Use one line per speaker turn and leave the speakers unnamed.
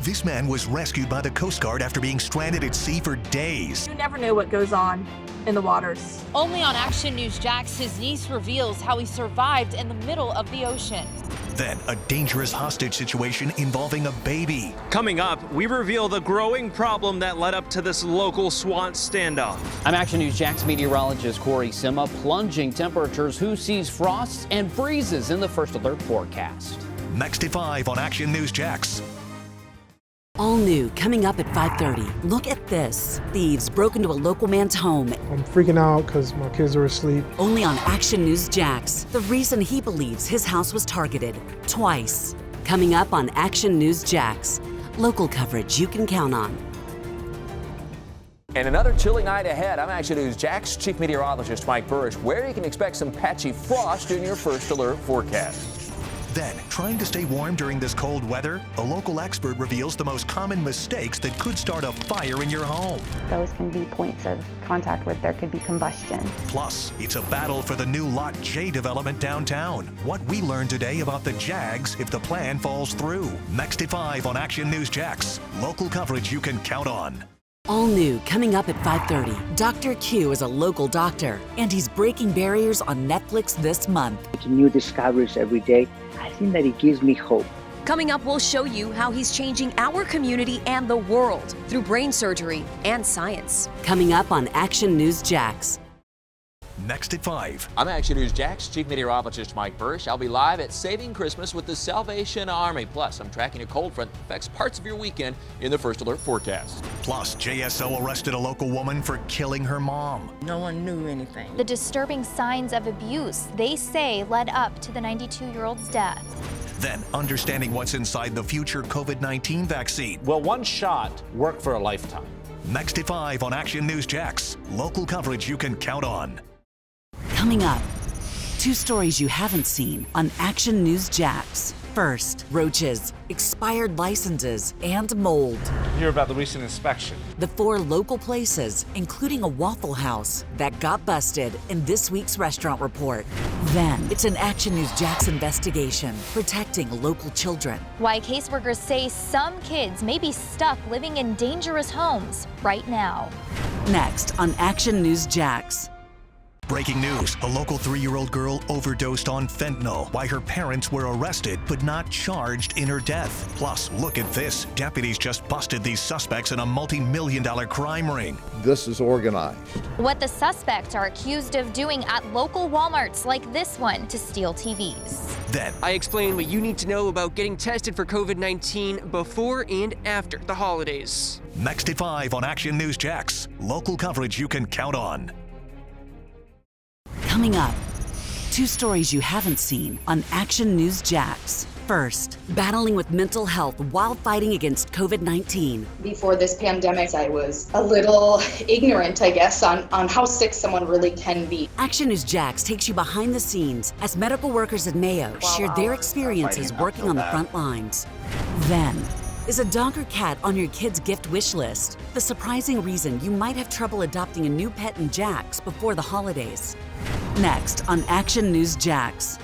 This man was rescued by the Coast Guard after being stranded at sea for days.
You never know what goes on in the waters.
Only on Action News Jax, his niece reveals how he survived in the middle of the ocean.
Then, a dangerous hostage situation involving a baby.
Coming up, we reveal the growing problem that led up to this local SWAT standoff.
I'm Action News Jax meteorologist Corey Sima. Plunging temperatures, who sees frosts and breezes in the first alert forecast.
Next at 5 on Action News Jax.
All new, coming up at 5:30. Look at this. Thieves broke into a local man's home.
I'm freaking out because my kids are asleep.
Only on Action News Jax. The reason he believes his house was targeted. Twice. Coming up on Action News Jax. Local coverage you can count on.
And another chilly night ahead. I'm Action News Jax Chief Meteorologist Mike Burrish, where you can expect some patchy frost in your first alert forecast.
Then, trying to stay warm during this cold weather, a local expert reveals the most common mistakes that could start a fire in your home.
Those can be points of contact where there could be combustion.
Plus, it's a battle for the new Lot J development downtown. What we learned today about the Jags if the plan falls through. Next at 5 on Action News Jax. Local coverage you can count on.
All new, coming up at 5:30. Dr. Q is a local doctor, and he's breaking barriers on Netflix this month.
New discoveries every day. I think that it gives me hope.
Coming up, we'll show you how he's changing our community and the world through brain surgery and science.
Coming up on Action News Jax.
Next at 5.
I'm Action News Jax Chief Meteorologist Mike Burrish. I'll be live at Saving Christmas with the Salvation Army. Plus, I'm tracking a cold front that affects parts of your weekend in the first alert forecast.
Plus, JSO arrested a local woman for killing her mom.
No one knew anything.
The disturbing signs of abuse, they say, led up to the 92-year-old's death.
Then, understanding what's inside the future COVID-19 vaccine.
Will one shot work for a lifetime?
Next at 5 on Action News Jax. Local coverage you can count on.
Coming up, 2 stories you haven't seen on Action News Jax. First, roaches, expired licenses, and mold.
Hear about the recent inspection.
The 4 local places, including a Waffle House, that got busted in this week's restaurant report. Then, it's an Action News Jax investigation, protecting local children.
Why caseworkers say some kids may be stuck living in dangerous homes right now.
Next on Action News Jax.
Breaking news, a local 3-year-old girl overdosed on fentanyl, why her parents were arrested but not charged in her death. Plus, look at this. Deputies just busted these suspects in a multi-million-dollar crime ring.
This is organized.
What the suspects are accused of doing at local Walmarts like this one to steal TVs.
Then,
I explain what you need to know about getting tested for COVID-19 before and after the holidays.
Next at 5 on Action News Jax. Local coverage you can count on.
Coming up, 2 stories you haven't seen on Action News Jax. First, battling with mental health while fighting against COVID-19.
Before this pandemic, I was a little ignorant, I guess, on how sick someone really can be.
Action News Jax takes you behind the scenes as medical workers at Mayo shared their experiences working on the front lines. Then, is a dog or cat on your kid's gift wish list? The surprising reason you might have trouble adopting a new pet in Jax before the holidays. Next on Action News Jax.